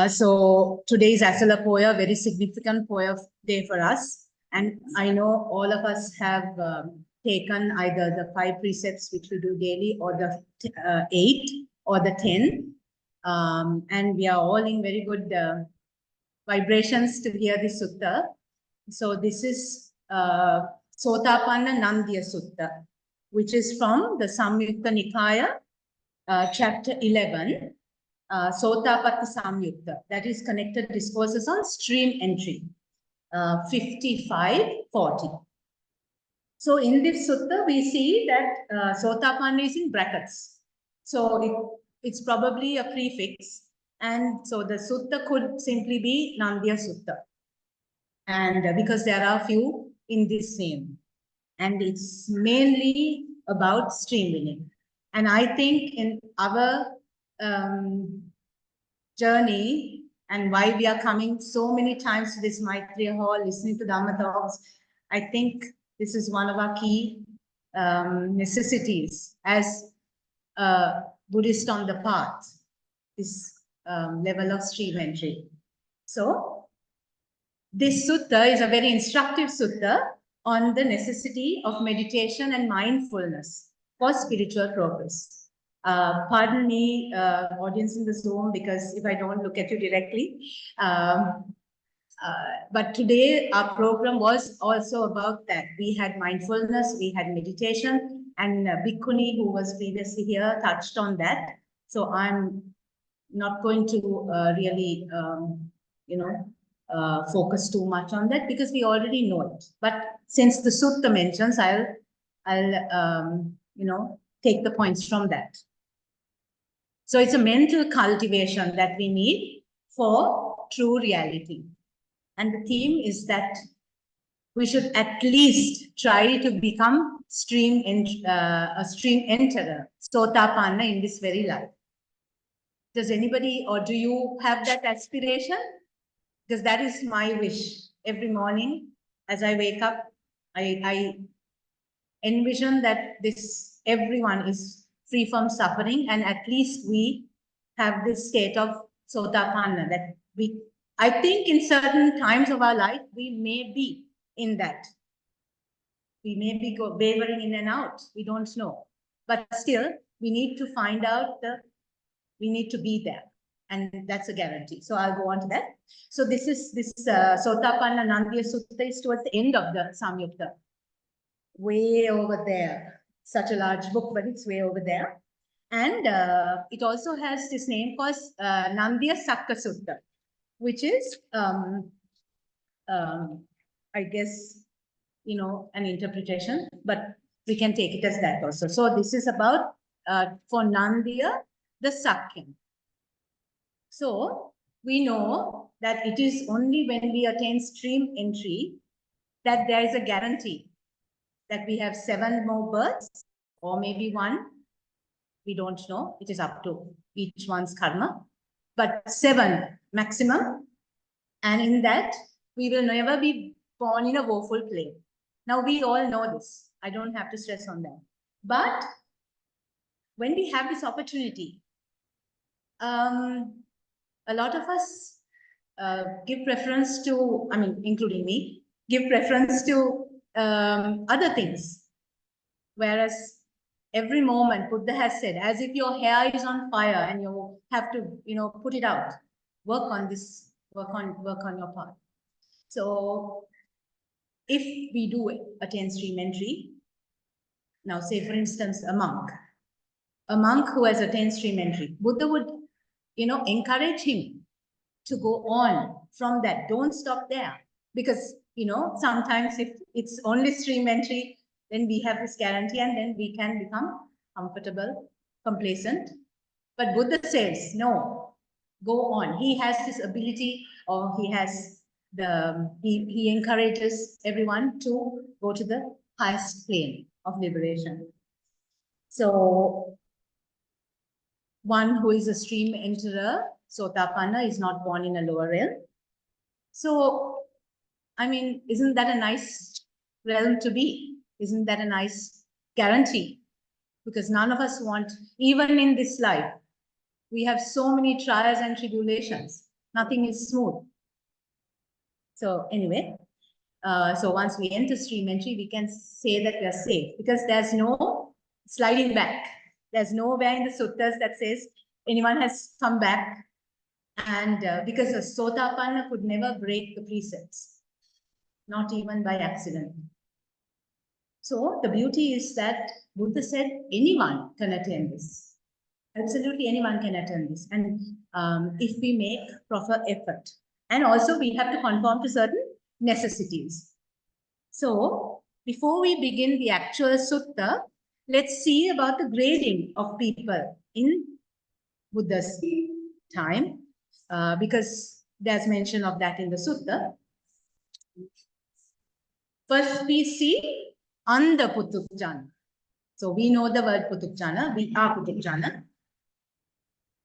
So today is Asala Poya, very significant Poya day for us. And I know all of us have taken either the 5 precepts, which we do daily, or the 8 or the 10. And we are all in very good vibrations to hear the sutta. So this is Sotapanna Nandiya Sutta, which is from the Samyukta Nikaya, chapter 11. Sotapatti Samyukta, that is connected discourses on stream entry, 5540. So in this sutta, we see that Sotapanna is in brackets. So it's probably a prefix. And so the sutta could simply be Nandiya Sutta. And because there are a few in this name. And it's mainly about stream winning. And I think in our journey and why we are coming so many times to this Maitreya Hall, listening to Dhamma talks, I think this is one of our key necessities as a Buddhist on the path, this level of stream entry. So this sutta is a very instructive sutta on the necessity of meditation and mindfulness for spiritual progress. Pardon me, audience in the Zoom, because if I don't look at you directly. But today our program was also about that. We had mindfulness, we had meditation, and Bhikkhuni, who was previously here, touched on that. So I'm not going to really, focus too much on that because we already know it. But since the sutta mentions, I'll take the points from that. So it's a mental cultivation that we need for true reality. And the theme is that we should at least try to become a stream enterer, Sotapanna, in this very life. Does anybody, or do you have that aspiration? Because that is my wish. Every morning as I wake up, I envision that everyone is free from suffering, and at least we have this state of Sotapanna, that I think in certain times of our life, we may be in that. We may be wavering in and out. We don't know. But still, we need to find out we need to be there. And that's a guarantee. So I'll go on to that. So this Sotapanna Nandiya Sutta is towards the end of the Samyukta. Way over there. Such a large book, but it's way over there. And it also has this name called Nandiya Sakka Sutta, which is, I guess, an interpretation, but we can take it as that also. So this is about, for Nandiya, the Sakyam. So we know that it is only when we attain stream entry that there is a guarantee that we have 7 more births, or maybe 1. We don't know. It is up to each one's karma. But 7 maximum. And in that, we will never be born in a woeful plane. Now, we all know this. I don't have to stress on that. But when we have this opportunity, a lot of us give preference to, including me, give preference to other things. Whereas every moment, Buddha has said, as if your hair is on fire and you have to, put it out. Work on this, work on your part. So if we do attain stream entry, now say for instance, a monk who has attained stream entry, Buddha would, encourage him to go on from that. Don't stop there, because, sometimes if it's only stream entry, then we have this guarantee and then we can become comfortable, complacent. But Buddha says, no, go on. He has this ability, or he has he encourages everyone to go to the highest plane of liberation. So one who is a stream enterer, Sotapanna, is not born in a lower realm. So, isn't that a nice realm to be? Isn't that a nice guarantee? Because none of us want, even in this life, we have so many trials and tribulations. Nothing is smooth. So anyway, so once we enter stream entry, we can say that we are safe because there's no sliding back. There's nowhere in the suttas that says anyone has come back. And because a Sotapanna could never break the precepts, not even by accident. So the beauty is that Buddha said anyone can attend this. Absolutely anyone can attend this. And if we make proper effort. And also we have to conform to certain necessities. So before we begin the actual sutta, let's see about the grading of people in Buddha's time, because there's mention of that in the sutta. First we see Andha Putukjana. So we know the word Putukjana, we are Putukjana,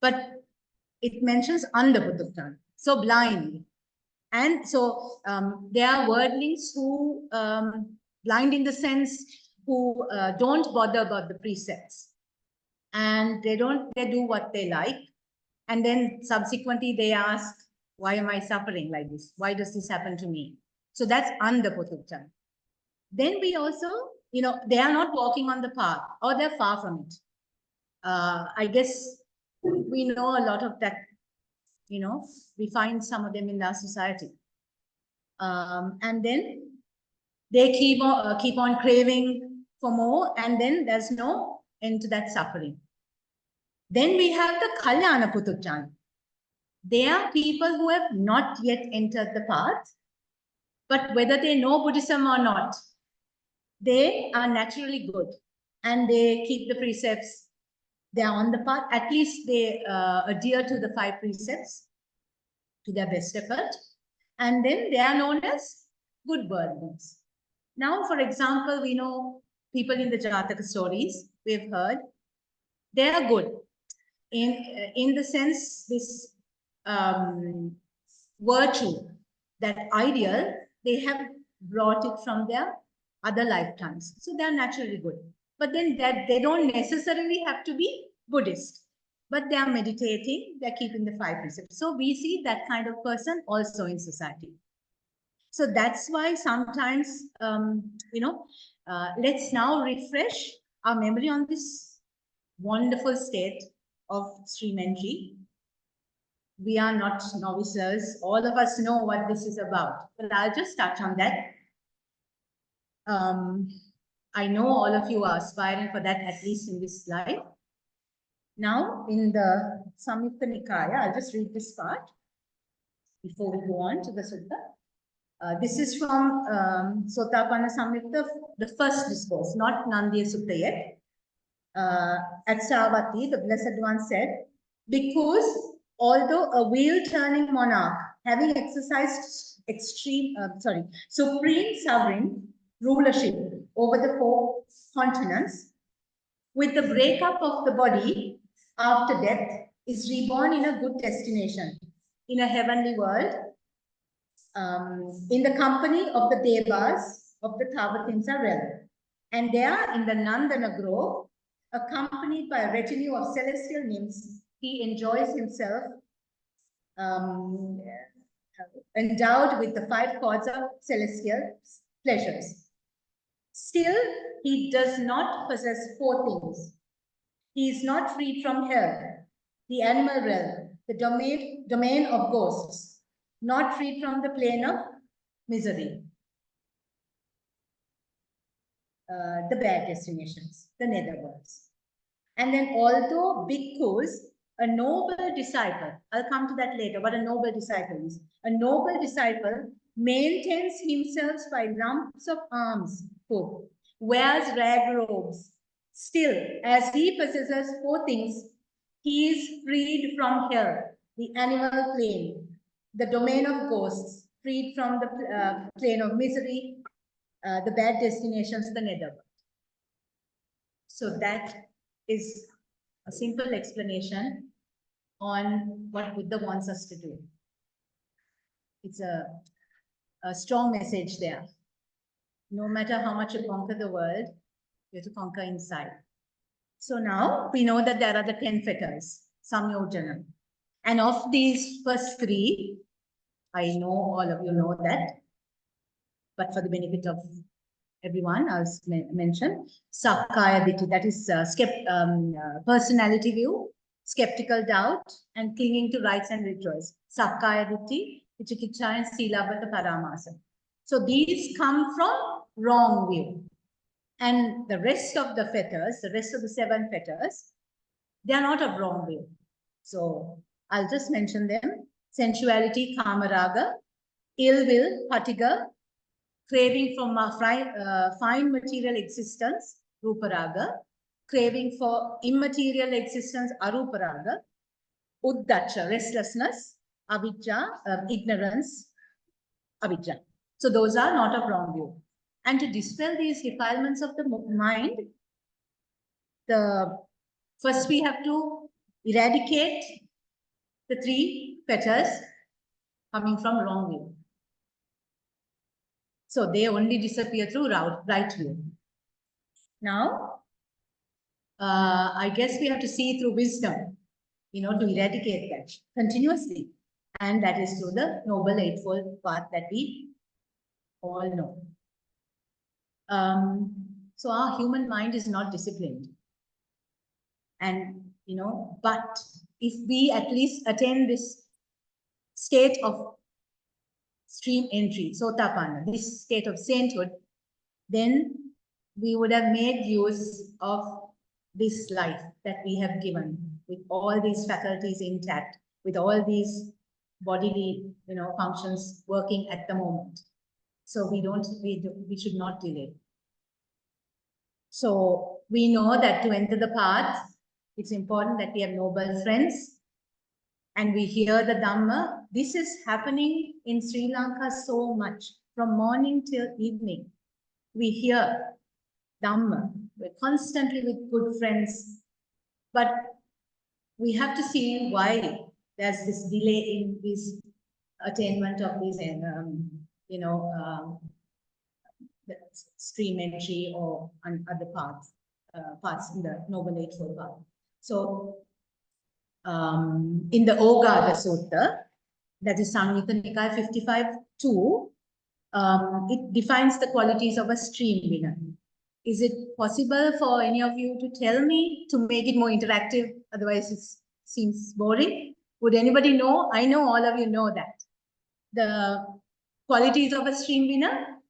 but it mentions Andha Putukjana, so blind. And so there are wordlings who, blind in the sense, who don't bother about the precepts. And they do what they like. And then subsequently they ask, why am I suffering like this? Why does this happen to me? So that's Andha Putukjana. Then we also, they are not walking on the path or they're far from it. I guess we know a lot of that, we find some of them in our society. And then they keep on craving for more, and then there's no end to that suffering. Then we have the Kalyana Putukjana. They are people who have not yet entered the path, but whether they know Buddhism or not, they are naturally good and they keep the precepts. They are on the path. At least they adhere to the 5 precepts to their best effort. And then they are known as good worldlings. Now, for example, we know people in the Jataka stories we've heard, they are good. In the sense, this virtue, that ideal, they have brought it from their other lifetimes. So they are naturally good. But then that they don't necessarily have to be Buddhist, but they are meditating, they're keeping the 5 precepts. So we see that kind of person also in society. So that's why sometimes, let's now refresh our memory on this wonderful state of stream entry. We are not novices. All of us know what this is about, but I'll just touch on that. I know all of you are aspiring for that, at least in this life. Now, in the Samyutta Nikaya, I'll just read this part before we go on to the sutta. This is from Sotapanna Samyutta, the first discourse, not Nandiya Sutta yet. At Savatthi, the Blessed One said, because although a wheel-turning monarch, having exercised supreme sovereign rulership over the 4 continents, with the breakup of the body after death, is reborn in a good destination, in a heavenly world, in the company of the Devas of the Tavatimsa realm. And there, in the Nandana grove, accompanied by a retinue of celestial nymphs, he enjoys himself endowed with the 5 chords of celestial pleasures. Still, he does not possess 4 things. He is not freed from hell, the animal realm, the domain of ghosts, not freed from the plane of misery, the bad destinations, the netherworlds. And then although bhikkhus, a noble disciple, I'll come to that later, what a noble disciple is. A noble disciple maintains himself by lumps of alms, food, wears rag robes. Still, as he possesses 4 things, he is freed from hell, the animal plane, the domain of ghosts, freed from the plane of misery, the bad destinations, the netherworld. So that is a simple explanation on what Buddha wants us to do. It's a strong message there. No matter how much you conquer the world, you have to conquer inside. So now we know that there are the 10 fetters, samyojana. And of these first three, I know all of you know that, but for the benefit of everyone, I'll mention Sakkaya Ditthi, that is personality view, skeptical doubt, and clinging to rites and rituals. Sakkaya Ditthi, Vichikicha, and Silabhata Paramasa. So these come from wrong view. And the rest of the fetters, the rest of the 7 fetters, they are not of wrong view. So I'll just mention them. Sensuality, Kamaraga, ill will, Patiga, craving for fine material existence, Ruparaga, craving for immaterial existence, Aruparaga, Uddacha, restlessness, Avijja, ignorance, Avijja. So those are not of wrong view. And to dispel these defilements of the mind, first we have to eradicate the 3 fetters coming from wrong view. So they only disappear through right view. Now, I guess we have to see through wisdom, to eradicate that continuously. And that is through the Noble Eightfold Path that we all know. So our human mind is not disciplined. And, but if we at least attain this state of stream entry, Sotapanna, this state of sainthood, then we would have made use of this life that we have given with all these faculties intact, with all these bodily, functions working at the moment. So we should not delay. So we know that to enter the path, it's important that we have noble friends and we hear the Dhamma. This is happening in Sri Lanka so much, from morning till evening. We hear Dhamma. We're constantly with good friends, but we have to see why there's this delay in this attainment of these, the stream entry or other paths in the Noble Eightfold Path. So, in the Ogada Sutta, that is Samudra Nikaya 55.2, it defines the qualities of a stream winner. Is it possible for any of you to tell me to make it more interactive? Otherwise, it seems boring. Would anybody know? I know all of you know that. The qualities of a stream winner.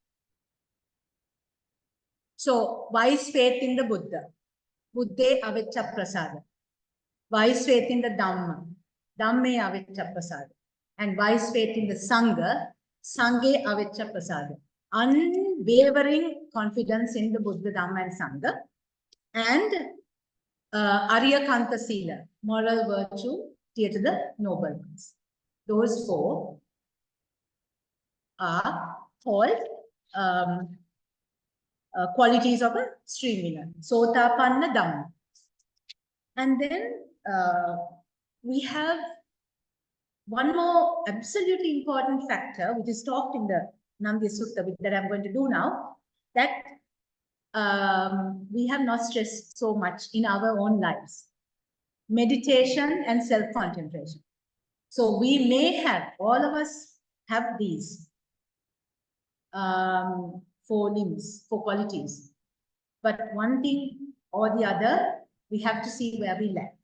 So, wise faith in the Buddha. Buddhe avicca prasada. Wise faith in the Dhamma. Dhamme avicca prasada. And wise faith in the Sangha. Sanghe avicca prasada. Unwavering confidence in the Buddha, Dhamma, and Sangha. And Arya Kanta Sila, moral virtue, dear to the noble ones. Those 4 are called qualities of a stream winner. Sotapanna Dhamma. And then we have one more absolutely important factor, which is talked in the Nandiya Sutta that I'm going to do now, that we have not stressed so much in our own lives. Meditation and self-contemplation. So we may have, all of us have these 4 limbs, 4 qualities. But one thing or the other, we have to see where we lack.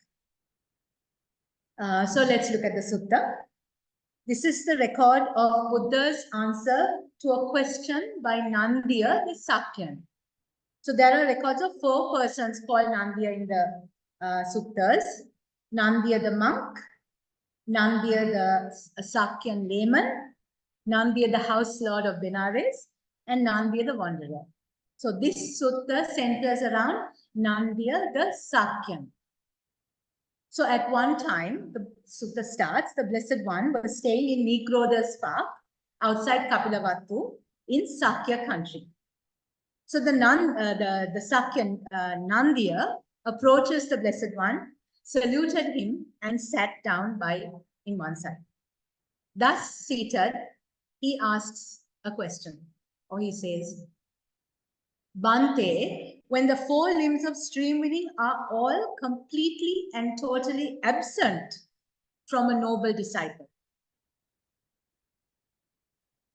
So let's look at the sutta. This is the record of Buddha's answer to a question by Nandiya the Sakyan. So there are records of 4 persons called Nandiya in the suttas. Nandiya the monk, Nandiya the Sakyan layman, Nandiya the house lord of Benares, and Nandiya the wanderer. So this sutta centers around Nandiya the Sakyan. So at one time, the sutta starts, the Blessed One was staying in Nikroda's park outside Kapilavattu in Sakya country. So the Sakyan Nandiya approaches the Blessed One, saluted him, and sat down in one side. Thus seated, he asks a question, or he says, Bhante, when the 4 limbs of stream winning are all completely and totally absent from a noble disciple.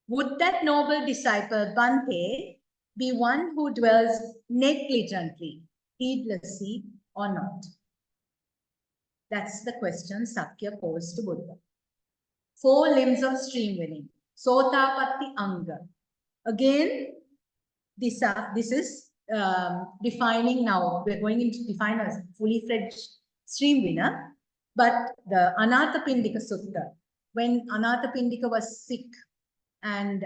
Would that noble disciple, Bhante, be one who dwells negligently, heedlessly, or not? That's the question Sakya posed to Buddha. 4 limbs of stream winning. Sotapatti Anga. Again, this is defining now. We're going into define a fully fledged stream winner. But the Anathapindika Sutta, when Anathapindika was sick and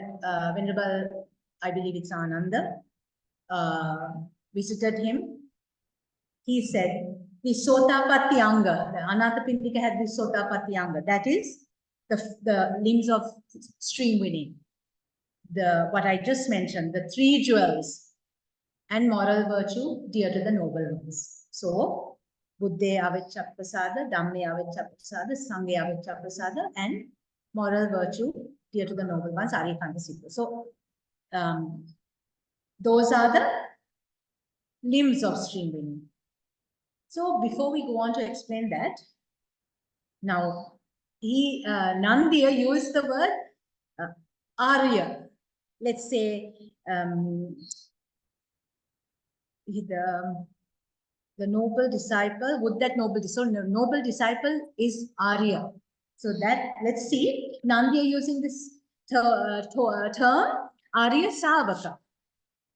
Venerable, I believe it's Ananda, visited him, he said, the Sotapatti Anga, the Anathapindika had the Sotapatti Anga, that is the limbs of stream winning. What I just mentioned, the 3 jewels and moral virtue dear to the noble ones. So, Buddhe Avecchaprasada, Dhamme Avecchaprasada, Sanghe Avecchaprasada, and moral virtue dear to the noble ones, Arihanta Siddha. So, those are the limbs of stream winning. So, before we go on to explain that, now, Nandiya used the word Arya. Let's say the noble disciple, would that noble disciple is Arya. So that, let's see, Nandiya using this term, Arya Savaka.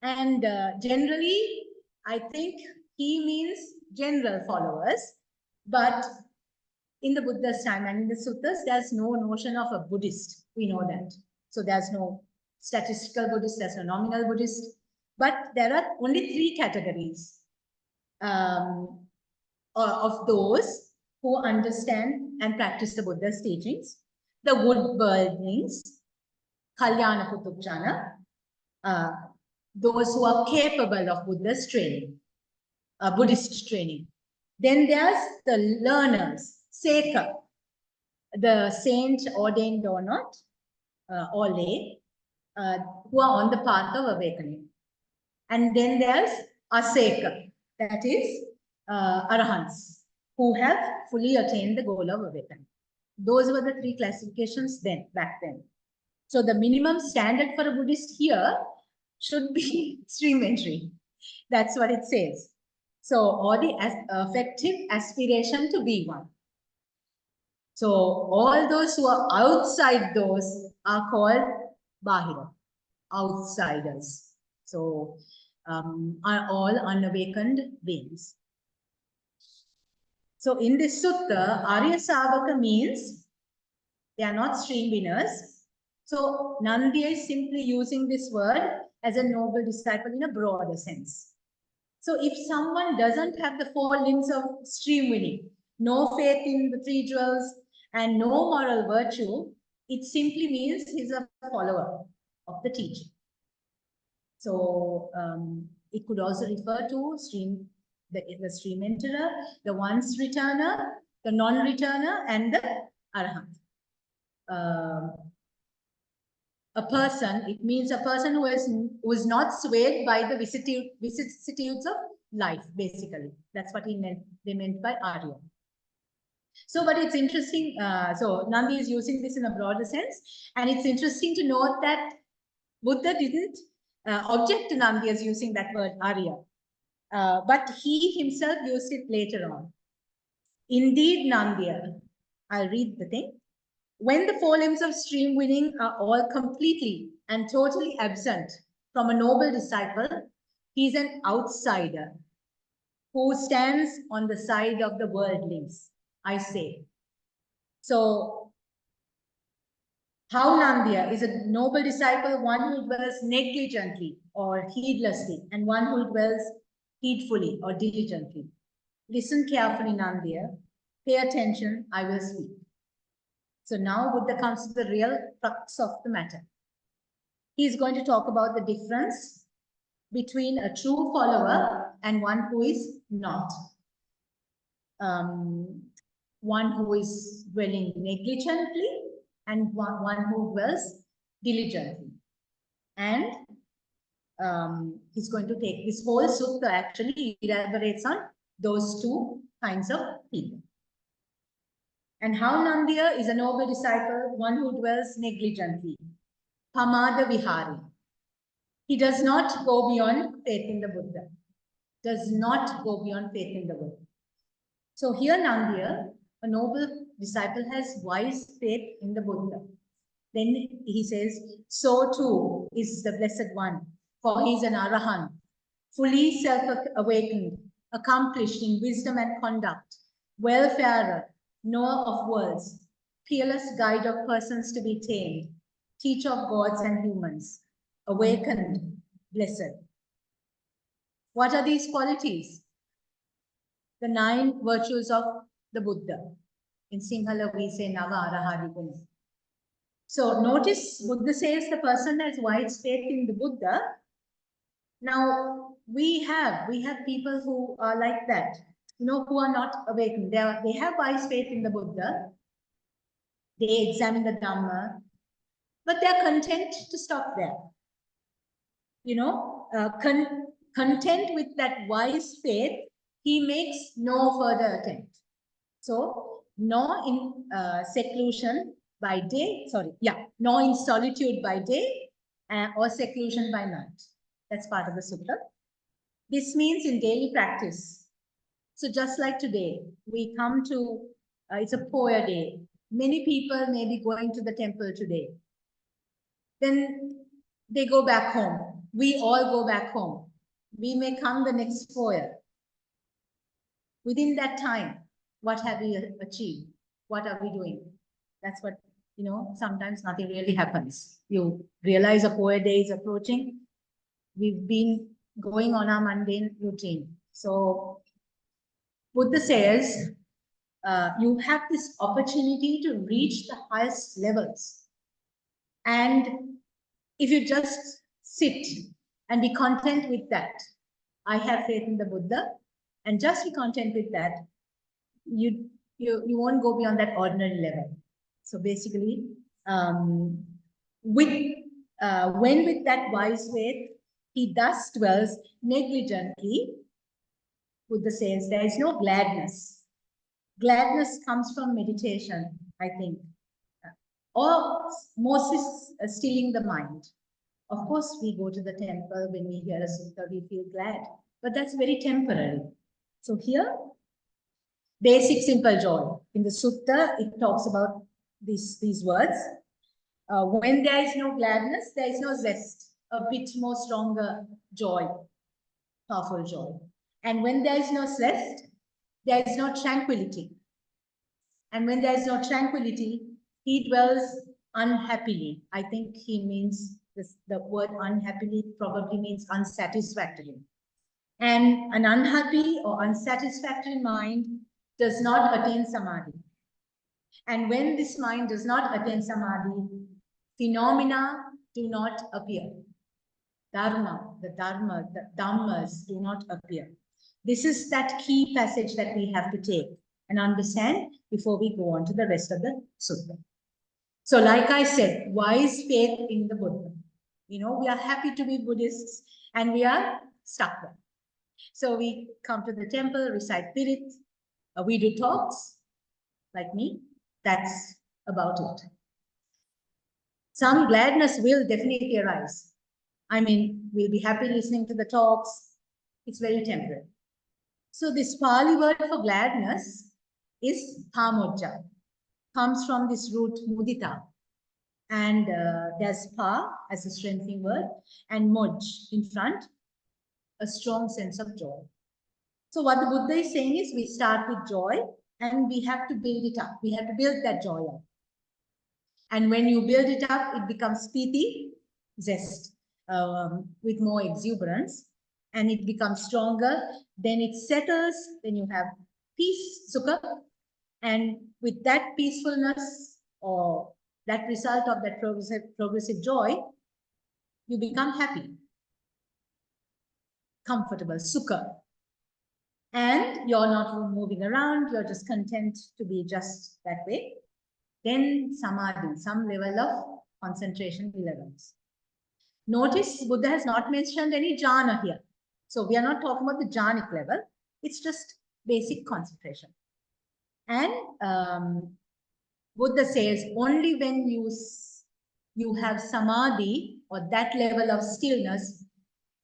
And generally, I think he means general followers, but in the Buddha's time and in the suttas, there's no notion of a Buddhist. We know that. So there's no statistical Buddhist, there's no nominal Buddhist. But there are only 3 categories of those who understand and practice the Buddha's teachings. The good worldlings, Kalyana Kutubjana, those who are capable of Buddha's training, Buddhist training. Then there's the learners, Seka, the saint, ordained or not, or lay, who are on the path of awakening. And then there's Aseka, that is Arahants, who have fully attained the goal of awakening. Those were the 3 classifications back then. So the minimum standard for a Buddhist here should be stream entry. That's what it says. So, or the effective aspiration to be one. So all those who are outside those are called Bahira, outsiders. So are all unawakened beings. So in this sutta, Arya Savaka means they are not stream winners. So Nandiya is simply using this word as a noble disciple in a broader sense. So if someone doesn't have the 4 limbs of stream winning, no faith in the 3 jewels, and no moral virtue, it simply means he's a follower of the teaching. So it could also refer to the stream enterer, the once returner, the non-returner, and the arahant. A person, it means a person who is not swayed by the vicissitudes of life, basically. That's what they meant by Arya. So, but it's interesting. So Nandi is using this in a broader sense, and it's interesting to note that Buddha didn't object to Nandi as using that word Arya, but he himself used it later on. Indeed, Nandiya, I'll read the thing. When the 4 limbs of stream winning are all completely and totally absent from a noble disciple, he's an outsider who stands on the side of the worldlings, I say. So, how Nandiya is a noble disciple, one who dwells negligently or heedlessly, and one who dwells heedfully or diligently. Listen carefully, Nandiya. Pay attention, I will speak. So now Buddha comes to the real crux of the matter. He is going to talk about the difference between a true follower and one who is not. One who is dwelling negligently and one who dwells diligently. And he's going to take this whole sutta actually elaborates on those 2 kinds of people. And how Nandiya is a noble disciple, one who dwells negligently. Pamada Vihari. He does not go beyond faith in the Buddha. Does not go beyond faith in the Buddha. So here Nandiya, a noble disciple, has wise faith in the Buddha. Then he says, so too is the Blessed One, for he is an Arahant, fully self-awakened, accomplished in wisdom and conduct, welfarer, knower of worlds, peerless guide of persons to be tamed, teacher of gods and humans, awakened, blessed. What are these qualities? The 9 virtues of the Buddha. In Sinhala, we say Nava Arahadi Guna. So notice Buddha says the person has wise faith in the Buddha. Now we have people who are like that, who are not awakened. They have wise faith in the Buddha. They examine the Dhamma, but they are content to stop there. Content with that wise faith, he makes no further attempt. So, nor in seclusion by day, nor in solitude by day or seclusion by night. That's part of the sutta. This means in daily practice. So just like today, we come to, it's a Poya day. Many people may be going to the temple today. Then they go back home. We all go back home. We may come the next Poya. Within that time, what have we achieved? What are we doing? That's what, sometimes nothing really happens. You realize a Poya day is approaching. We've been going on our mundane routine. So Buddha says, you have this opportunity to reach the highest levels. And if you just sit and be content with that, I have faith in the Buddha, and just be content with that, you won't go beyond that ordinary level. So basically, when with that wise faith, he thus dwells negligently. Buddha says there is no gladness. Gladness comes from meditation, I think, or Moses stilling the mind. Of course, we go to the temple when we hear a sutta, we feel glad, but that's very temporary. So here, basic simple joy. In the sutta, it talks about these words. When there is no gladness, there is no zest, a bit more stronger joy, powerful joy. And when there is no zest, there is no tranquility. And when there is no tranquility, he dwells unhappily. I think he means the word unhappily probably means unsatisfactory. And an unhappy or unsatisfactory mind does not attain samadhi. And when this mind does not attain samadhi, phenomena do not appear. The dhammas do not appear. This is that key passage that we have to take and understand before we go on to the rest of the sutta. So like I said, wise faith in the Buddha. We are happy to be Buddhists and we are stuck there. So we come to the temple, recite Pirit, we do talks, like me. That's about it. Some gladness will definitely arise. I mean, we'll be happy listening to the talks. It's very temporary. So this Pali word for gladness is pamojja. Comes from this root mudita. And there's pa as a strengthening word and moj in front, a strong sense of joy. So what the Buddha is saying is we start with joy and we have to build it up. We have to build that joy up. And when you build it up, it becomes piti, zest, with more exuberance, and it becomes stronger. Then it settles, then you have peace, sukha, and with that peacefulness or that result of that progressive joy, you become happy, comfortable, sukha. And you're not moving around, you're just content to be just that way. Then samadhi, some level of concentration will arise. Notice Buddha has not mentioned any jhana here. So we are not talking about the jhanic level. It's just basic concentration. And Buddha says only when you have samadhi or that level of stillness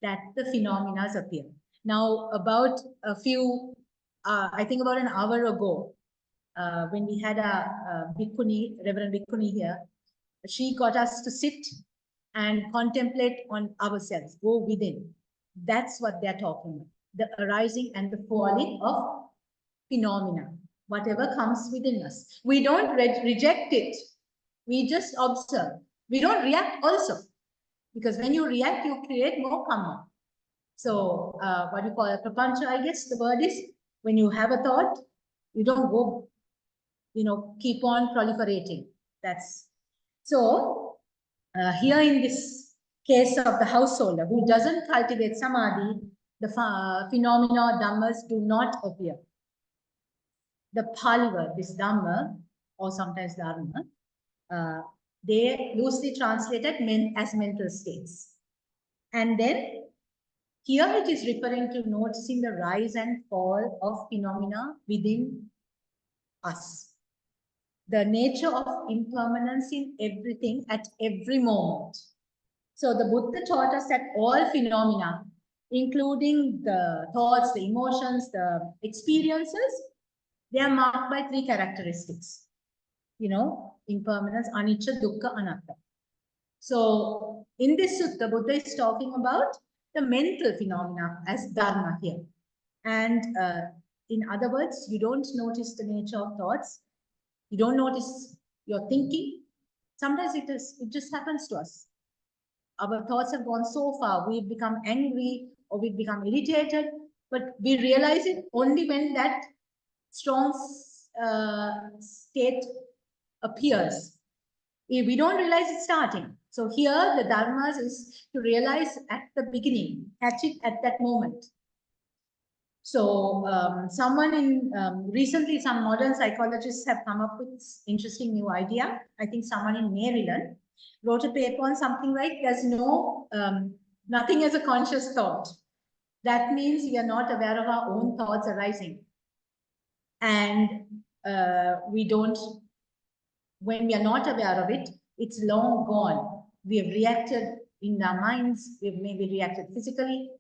that the phenomena appear. Now, about a few, I think about an hour ago, when we had a bhikkhuni, Reverend Bhikkhuni here, she got us to sit and contemplate on ourselves, go within. That's what they're talking about, the arising and the falling of phenomena, whatever comes within us. We don't reject it. We just observe. We don't react also. Because when you react, you create more karma. So what you call a prapancha, I guess the word is, when you have a thought, you don't go, keep on proliferating. That's so here in this case of the householder who doesn't cultivate samadhi, the phenomena dhammas do not appear. The Pali word, this dhamma, or sometimes dharma, they loosely translated as mental states. And then here it is referring to noticing the rise and fall of phenomena within us. The nature of impermanence in everything at every moment. So the Buddha taught us that all phenomena, including the thoughts, the emotions, the experiences, they are marked by three characteristics. Impermanence, anicca, dukkha, anatta. So in this sutta, Buddha is talking about the mental phenomena as dharma here. And in other words, you don't notice the nature of thoughts. You don't notice your thinking. Sometimes it just happens to us. Our thoughts have gone so far. We've become angry or we've become irritated, but we realize it only when that strong state appears. We don't realize it's starting. So here the dharmas is to realize at the beginning, catch it at that moment. So someone recently some modern psychologists have come up with this interesting new idea. I think someone in Maryland wrote a paper on something like there's nothing as a conscious thought. That means we are not aware of our own thoughts arising. And when we are not aware of it, it's long gone. We have reacted in our minds, we've maybe reacted physically.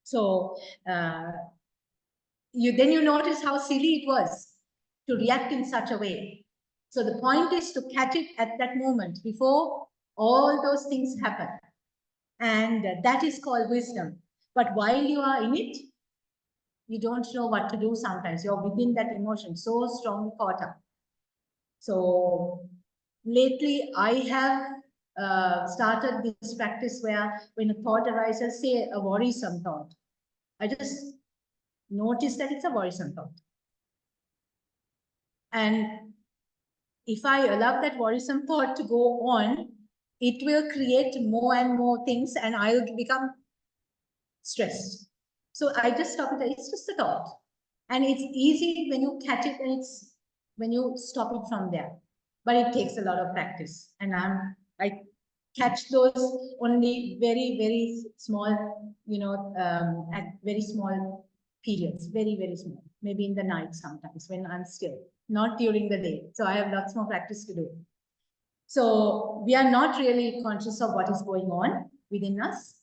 So then you notice how silly it was to react in such a way. So the point is to catch it at that moment before all those things happen. And that is called wisdom. But while you are in it, you don't know what to do sometimes. You're within that emotion, so strongly caught up. So lately, I have started this practice where when a thought arises, say a worrisome thought, I just notice that it's a worrisome thought. And if I allow that worrisome thought to go on, it will create more and more things and I'll become stressed. So I just stop it. It's just a thought. And it's easy when you catch it and when you stop it from there. But it takes a lot of practice. And I catch those only very, very small, at very small periods, very, very small, maybe in the night sometimes when I'm still, not during the day. So I have lots more practice to do. So we are not really conscious of what is going on within us.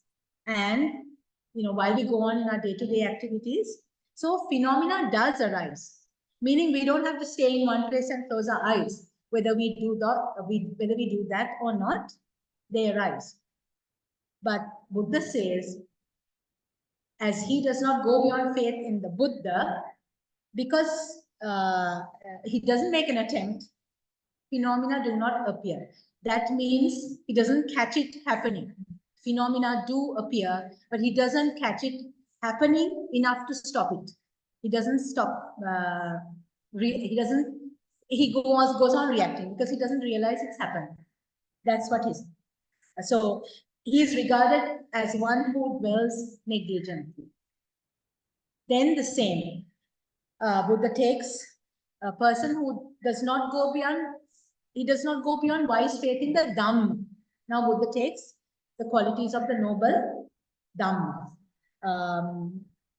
And, while we go on in our day-to-day activities, so phenomena does arise, meaning we don't have to stay in one place and close our eyes. Whether we do that or not, they arise. But Buddha says, as he does not go beyond faith in the Buddha, because he doesn't make an attempt, phenomena do not appear. That means he doesn't catch it happening. Phenomena do appear, but he doesn't catch it happening enough to stop it. He doesn't stop. He goes on reacting because he doesn't realize it's happened. That's what he's. So he is regarded as one who dwells negligently. Then the same. Buddha takes a person who does not go beyond. He does not go beyond wise faith in the Dhamm. Now Buddha takes the qualities of the noble Dhamm.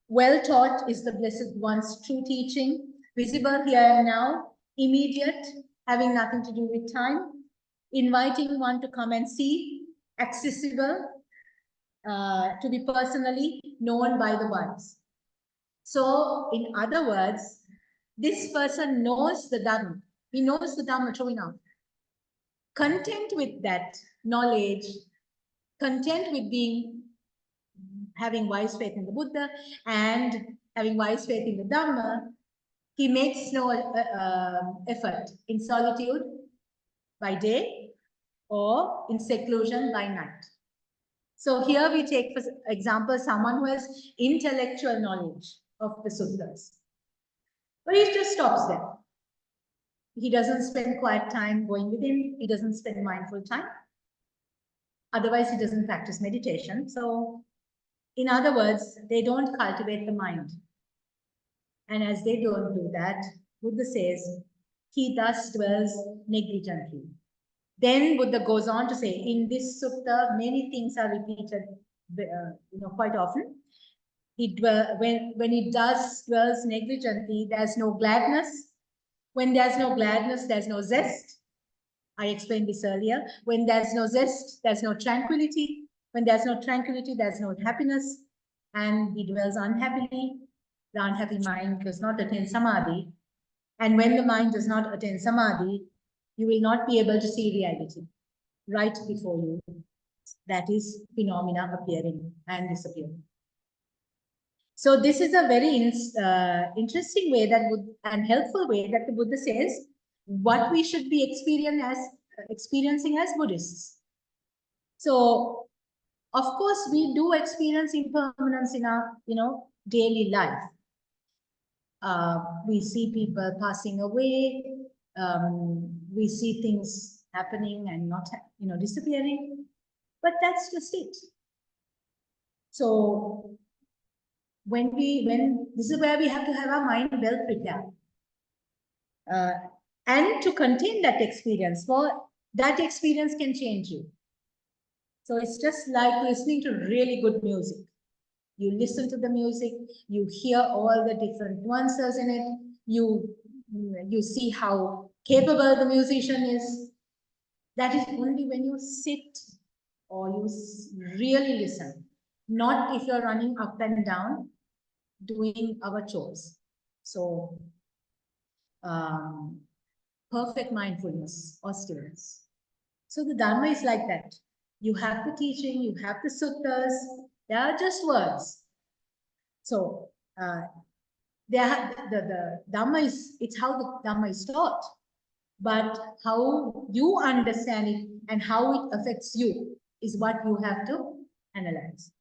Well taught is the Blessed One's true teaching, visible here and now, immediate, having nothing to do with time, inviting one to come and see, accessible, to be personally known by the ones. So, in other words, this person knows the Dharma. He knows the Dharma true enough. Content with that knowledge, content with having wise faith in the Buddha and having wise faith in the Dhamma, he makes no effort in solitude by day or in seclusion by night. So here we take, for example, someone who has intellectual knowledge of the sutras. But he just stops there. He doesn't spend quiet time going within. He doesn't spend mindful time. Otherwise, he doesn't practice meditation. So, in other words, they don't cultivate the mind. And as they don't do that, Buddha says, he thus dwells negligently. Then Buddha goes on to say, in this sutta, many things are repeated, quite often. When he dwells negligently, there's no gladness. When there's no gladness, there's no zest. I explained this earlier. When there's no zest, there's no tranquility. When there's no tranquility, there's no happiness. And he dwells unhappily. The unhappy mind does not attain samadhi. And when the mind does not attain samadhi, you will not be able to see reality right before you. That is phenomena appearing and disappearing. So this is a very interesting way and helpful way that the Buddha says what we should be experiencing as Buddhists. So, of course, we do experience impermanence in our, daily life. We see people passing away. We see things happening and not, disappearing. But that's just it. So when this is where we have to have our mind well prepared. And to contain that experience, for that experience can change you. So it's just like listening to really good music. You listen to the music, you hear all the different nuances in it, you see how capable the musician is. That is only when you sit or you really listen, not if you're running up and down doing our chores. So perfect mindfulness or stillness. So the Dharma is like that. You have the teaching, you have the suttas, they are just words. So the Dhamma it's how the Dhamma is taught, but how you understand it and how it affects you is what you have to analyze.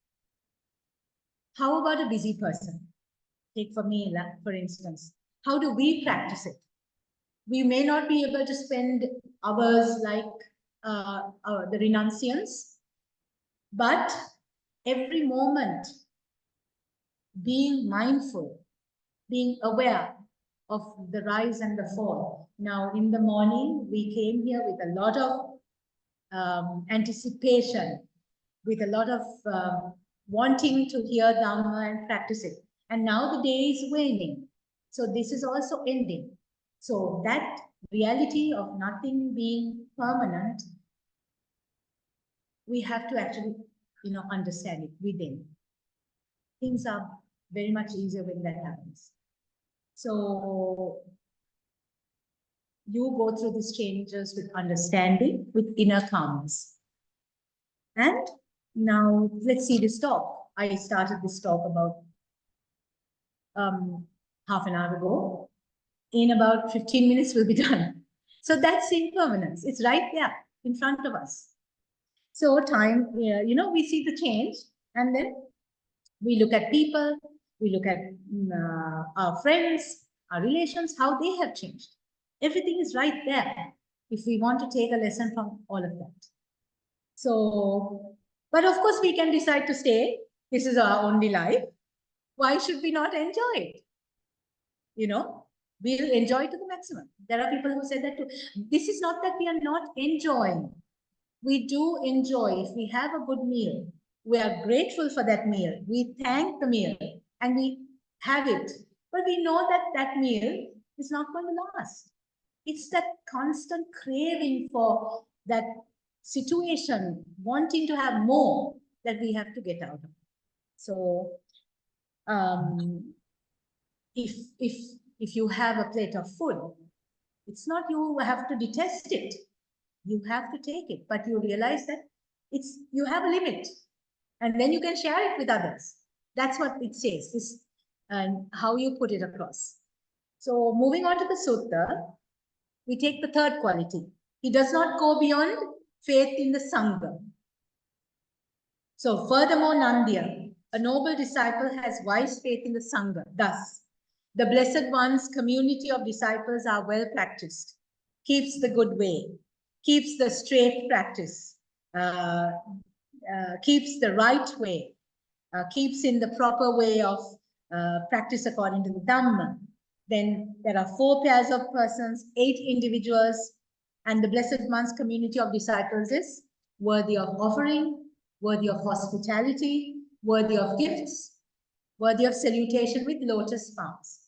How about a busy person? Take for me, for instance. How do we practice it? We may not be able to spend hours like the renunciants, but every moment being mindful, being aware of the rise and the fall. Now, in the morning, we came here with a lot of anticipation, with a lot of wanting to hear Dhamma and practice it. And now the day is waning. So this is also ending. So that reality of nothing being permanent, we have to actually, understand it within. Things are very much easier when that happens. So you go through these changes with understanding, with inner calmness. And now let's see this talk. I started this talk about half an hour ago. In about 15 minutes, we'll be done. So that's impermanence. It's right there in front of us. So time, we see the change, and then we look at people, we look at our friends, our relations, how they have changed. Everything is right there if we want to take a lesson from all of that. So, but of course we can decide to stay. This is our only life. Why should we not enjoy it? We'll enjoy to the maximum. There are people who say that too. This is not that we are not enjoying. We do enjoy. If we have a good meal, we are grateful for that meal. We thank the meal and we have it. But we know that that meal is not going to last. It's that constant craving for that situation, wanting to have more, that we have to get out of. So, if you have a plate of food, it's not you have to detest it. You have to take it, but you realize that you have a limit, and then you can share it with others. That's what it says. This and how you put it across. So moving on to the sutta, we take the third quality. He does not go beyond faith in the Sangha. So furthermore, Nandiya, a noble disciple has wise faith in the Sangha. Thus, the Blessed One's community of disciples are well practiced, keeps the good way, keeps the straight practice, keeps the right way, keeps in the proper way of practice according to the Dhamma. Then there are 4 pairs of persons, 8 individuals, and the Blessed One's community of disciples is worthy of offering, worthy of hospitality, worthy of gifts, worthy of salutation with lotus palms.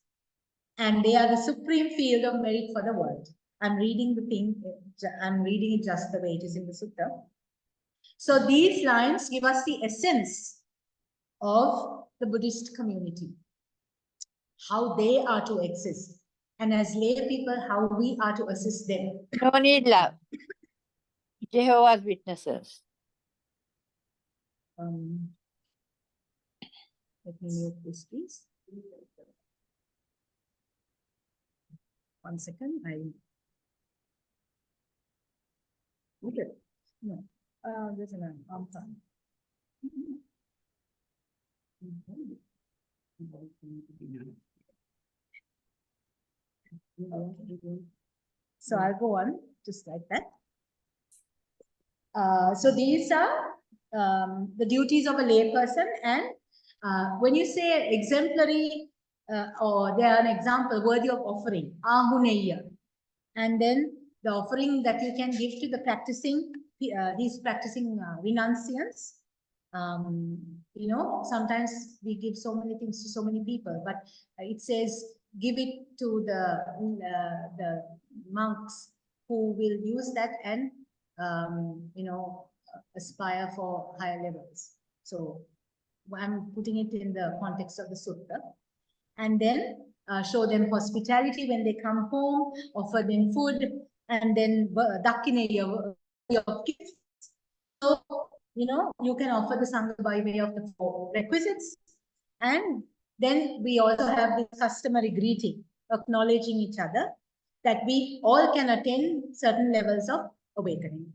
And they are the supreme field of merit for the world. I'm reading it just the way it is in the sutta. So these lines give us the essence of the Buddhist community, how they are to exist, and as lay people, how we are to assist them. No need love. Jehovah's Witnesses. Let me mute this, please. 1 second. Okay. No. There's an time. So I'll go on just like that. So these are the duties of a layperson, and when you say exemplary, or they are an example worthy of offering, ahuneya, and then the offering that you can give to the practicing, these practicing renunciants. You know, sometimes we give so many things to so many people, but it says give it to the monks who will use that and you know, aspire for higher levels. So I'm putting it in the context of the sutta. And then show them hospitality when they come home, offer them food, and then dakineya of gifts. So, you know, you can offer the Sangha by way of the 4 requisites. And then we also have this customary greeting, acknowledging each other, that we all can attain certain levels of awakening.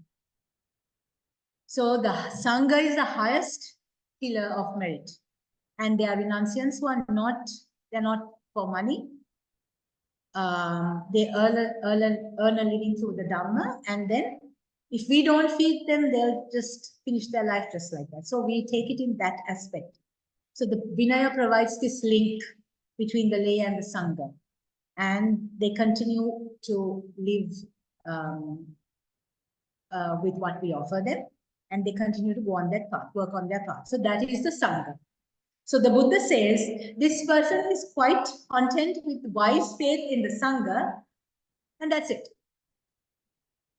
So the Sangha is the highest pillar of merit. And there are renunciants who are not, they're not for money. They earn a living through the Dhamma, and then if we don't feed them, they'll just finish their life just like that. So we take it in that aspect. So the Vinaya provides this link between the lay and the Sangha, and they continue to live with what we offer them, and they continue to go on that path, work on their path. So that is the Sangha. So the Buddha says, this person is quite content with wise faith in the Sangha, and that's it.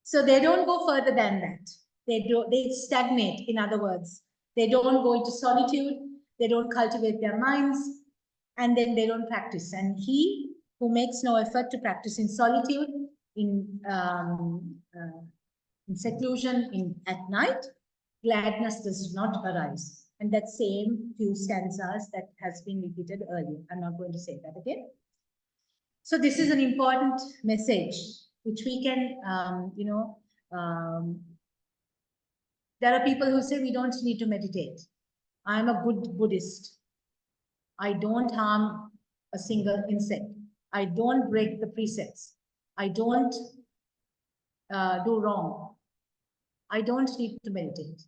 So they don't go further than that. They stagnate, in other words. They don't go into solitude, they don't cultivate their minds, and then they don't practice. And he who makes no effort to practice in solitude, in seclusion, at night, gladness does not arise. And that same few stanzas that has been repeated earlier. I'm not going to say that again. So this is an important message which we can, you know, there are people who say we don't need to meditate. I'm a good Buddhist. I don't harm a single insect. I don't break the precepts. I don't do wrong. I don't need to meditate.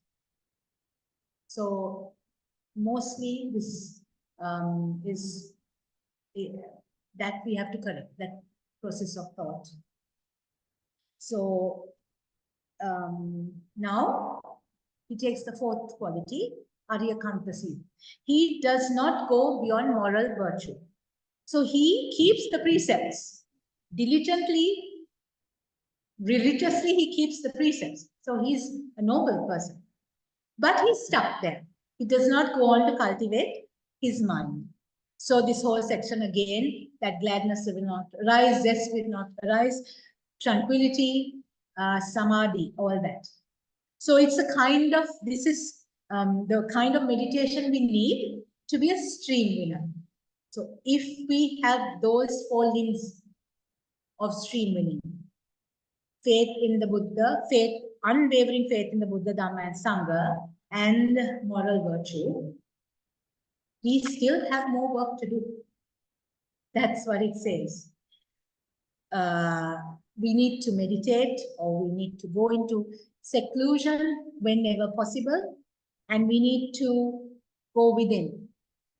So mostly this is that we have to correct, that process of thought. So now he takes the 4th quality, Aryakantasi. He does not go beyond moral virtue. So he keeps the precepts diligently, Religiously, he keeps the precepts. So he's a noble person. But he's stuck there. He does not go on to cultivate his mind. So this whole section again, that gladness will not arise, zest will not arise, tranquility, samadhi, all that. So it's a kind of, this is the kind of meditation we need to be a stream winner. So if we have those 4 limbs of stream winning, faith in the Buddha, faith, unwavering faith in the Buddha, Dhamma, and Sangha, and moral virtue, we still have more work to do. That's what it says. We need to meditate, or we need to go into seclusion whenever possible, and we need to go within.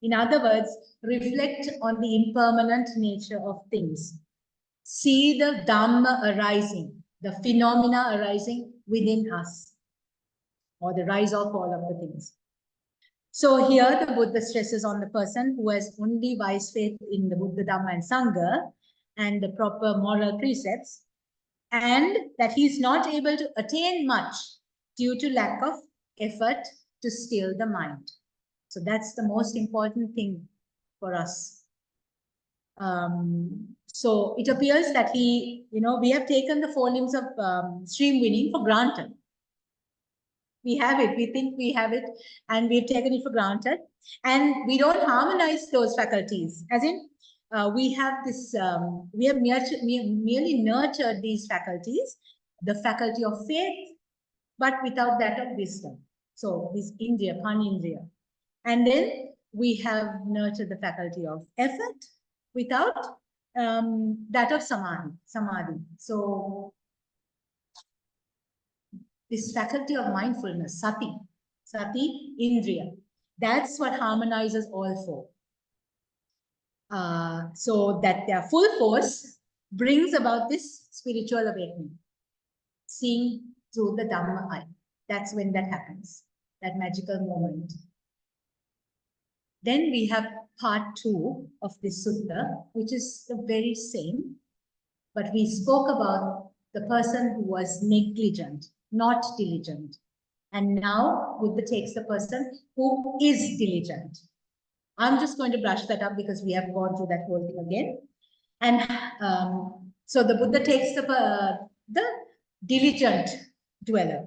In other words, reflect on the impermanent nature of things. See the Dhamma arising, the phenomena arising within us, or the rise of all of the things. So here the Buddha stresses on the person who has only wise faith in the Buddha, Dhamma, and Sangha and the proper moral precepts, and that he is not able to attain much due to lack of effort to still the mind. So that's the most important thing for us. So it appears that we have taken the 4 limbs of stream winning for granted. We have it, we think we have it, and we've taken it for granted. And we don't harmonize those faculties. As in, we have this, we have merely nurtured these faculties, the faculty of faith, but without that of wisdom. So this Indriya, Panindriya. And then we have nurtured the faculty of effort without that of samadhi. So this faculty of mindfulness, sati, indriya, that's what harmonizes all 4. So that their full force brings about this spiritual awakening, seeing through the Dhamma eye. That's when that happens, that magical moment. Then we have part 2 of this sutta, which is the very same, but we spoke about the person who was negligent, not diligent. And now Buddha takes the person who is diligent. I'm just going to brush that up because we have gone through that whole thing again. And so the Buddha takes the diligent dweller.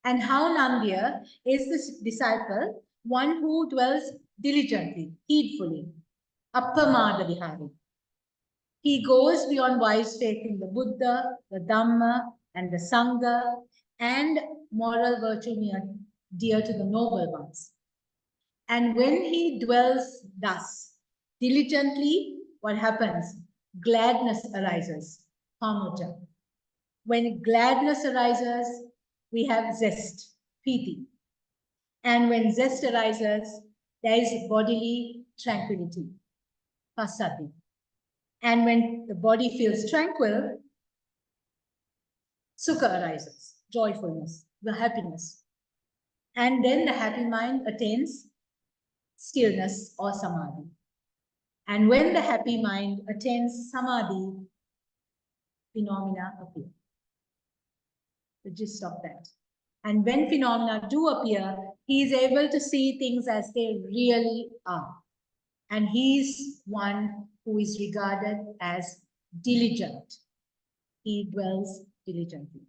And how Nandiya is this disciple, one who dwells diligently, heedfully, appamada vihari. He goes beyond wise faith in the Buddha, the Dhamma, and the Sangha, and moral virtue dear to the noble ones. And when he dwells thus, diligently, what happens? Gladness arises, pamudra. When gladness arises, we have zest, piti. And when zest arises, there is bodily tranquility, passaddhi. And when the body feels tranquil, sukha arises, joyfulness, the happiness. And then the happy mind attains stillness or samadhi. And when the happy mind attains samadhi, phenomena appear. The gist of that. And when phenomena do appear, he is able to see things as they really are. And he is one who is regarded as diligent. He dwells diligently.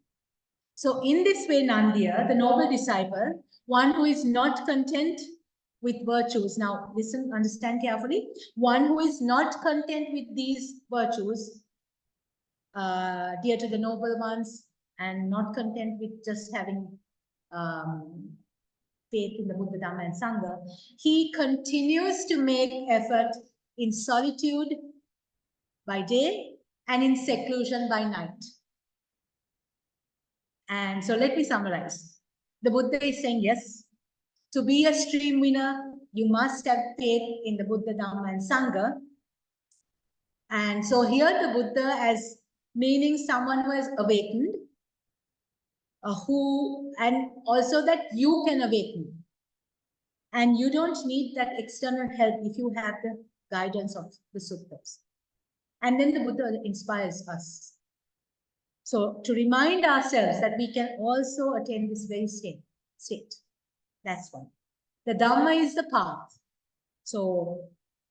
So in this way, Nandiya, the noble disciple, one who is not content with virtues. Now listen, understand carefully. One who is not content with these virtues, dear to the noble ones, and not content with just having faith in the Buddha, Dhamma, and Sangha, he continues to make effort in solitude by day and in seclusion by night. And so let me summarize. The Buddha is saying, yes, to be a stream winner, you must have faith in the Buddha, Dhamma, and Sangha. And so here the Buddha as meaning someone who has awakened, and also that you can awaken. And you don't need that external help if you have the guidance of the suttas. And then the Buddha inspires us So to remind ourselves that we can also attain this very state. That's one. The Dhamma is the path. So,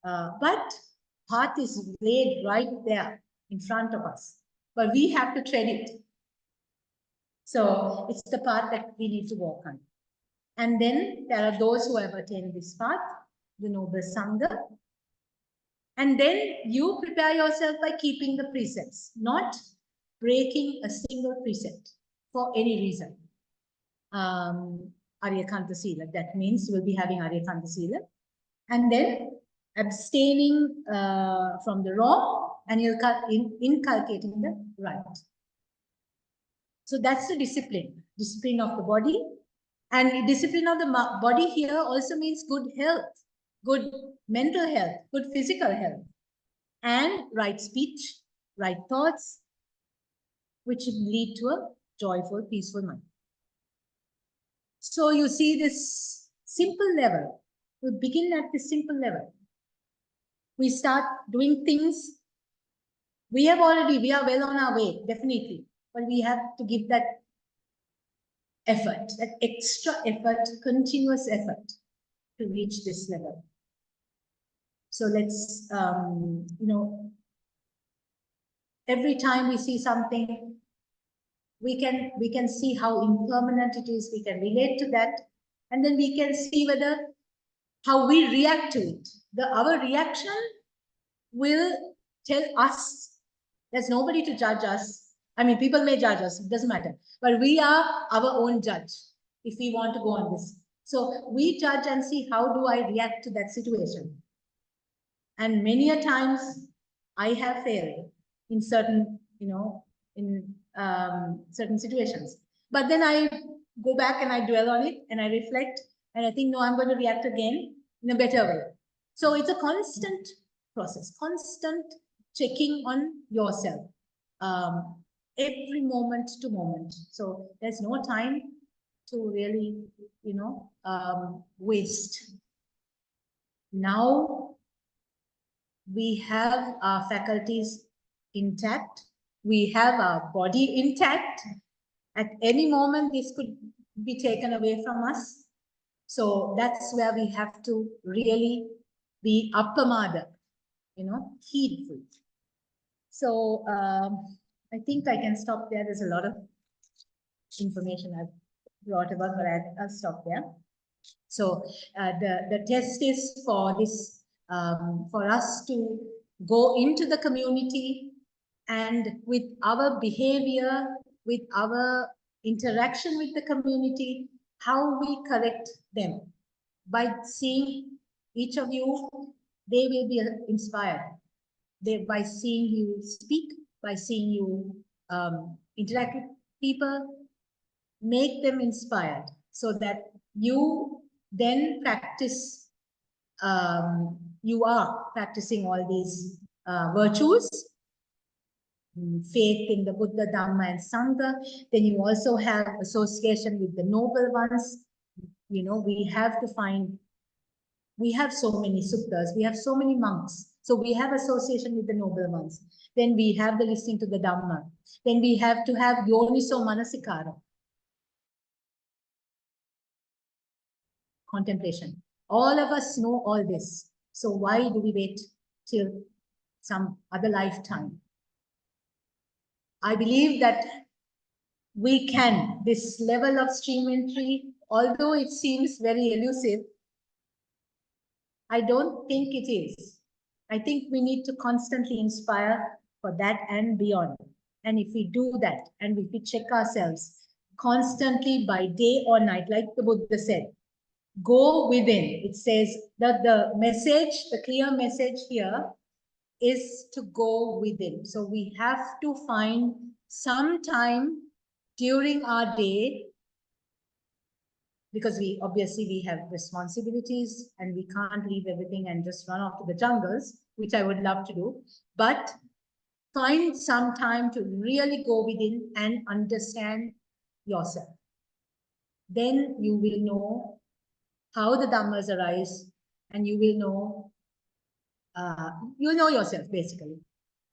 but path is laid right there in front of us, but we have to tread it. So it's the path that we need to walk on. And then there are those who have attained this path, the noble Sangha. And then you prepare yourself by keeping the precepts, not breaking a single precept for any reason. Aryakanta Sila, that means you will be having Aryakanta Sila. And then abstaining from the wrong and you'll inculcating the right. So that's the discipline of the body. And discipline of the body here also means good health, good mental health, good physical health, and right speech, right thoughts, which lead to a joyful, peaceful mind. So you see this simple level. We begin at this simple level. We start doing things. We are well on our way, definitely. But we have to give that effort, that extra effort, continuous effort to reach this level. So let's, every time we see something, we can see how impermanent it is. We can relate to that, and then we can see how we react to it. Our reaction will tell us. There's nobody to judge us. I mean, people may judge us, it doesn't matter. But we are our own judge if we want to go on this. So we judge and see how do I react to that situation. And many a times I have failed in certain, certain situations. But then I go back and I dwell on it and I reflect and I think, no, I'm going to react again in a better way. So it's a constant process, constant checking on yourself, every moment to moment. So there's no time to really, waste. Now we have our faculties intact. We have our body intact. At any moment, this could be taken away from us. So that's where we have to really be appamada, heedful. So I think I can stop there. There's a lot of information I've brought about, but I'll stop there. So the test is for this, for us to go into the community and with our behavior, with our interaction with the community, how we correct them. By seeing each of you, they will be inspired. By seeing you speak, by seeing you interact with people, make them inspired so that you then practice, you are practicing all these virtues, faith in the Buddha, Dhamma, and Sangha. Then you also have association with the noble ones. We have to find, we have so many suttas, we have so many monks. So we have association with the noble ones. Then we have the listening to the Dhamma. Then we have to have yoniso manasikara, contemplation. All of us know all this. So why do we wait till some other lifetime? I believe that we can, this level of stream entry, although it seems very elusive, I don't think it is. I think we need to constantly inspire for that and beyond. And if we do that, and if we check ourselves constantly by day or night, like the Buddha said, go within. It says that the message, the clear message here is to go within. So we have to find some time during our day, because we have responsibilities and we can't leave everything and just run off to the jungles, which I would love to do, but find some time to really go within and understand yourself. Then you will know how the Dhammas arise, and you will know, yourself basically.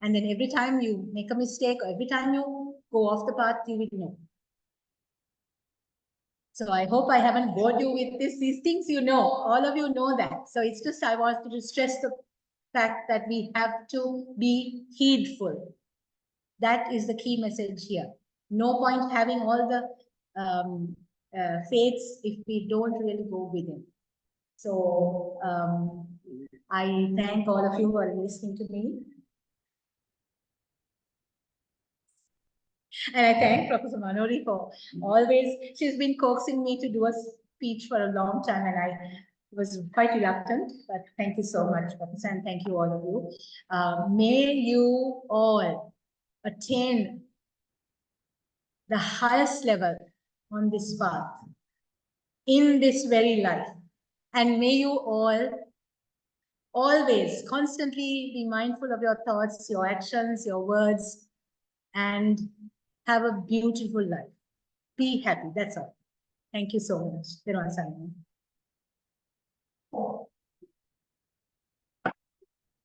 And then every time you make a mistake, or every time you go off the path, you will know. So I hope I haven't bored you with this. These things you know, all of you know that. So it's just I wanted to stress the fact that we have to be heedful. That is the key message here. No point having all the faiths if we don't really go within. So I thank all of you who are listening to me. And I thank Professor Manori for always, she's been coaxing me to do a speech for a long time, and I was quite reluctant, but thank you so much, Professor, and thank you all of you. May you all attain the highest level on this path in this very life. And may you all always constantly be mindful of your thoughts, your actions, your words, and have a beautiful life. Be happy. That's all. Thank you so much.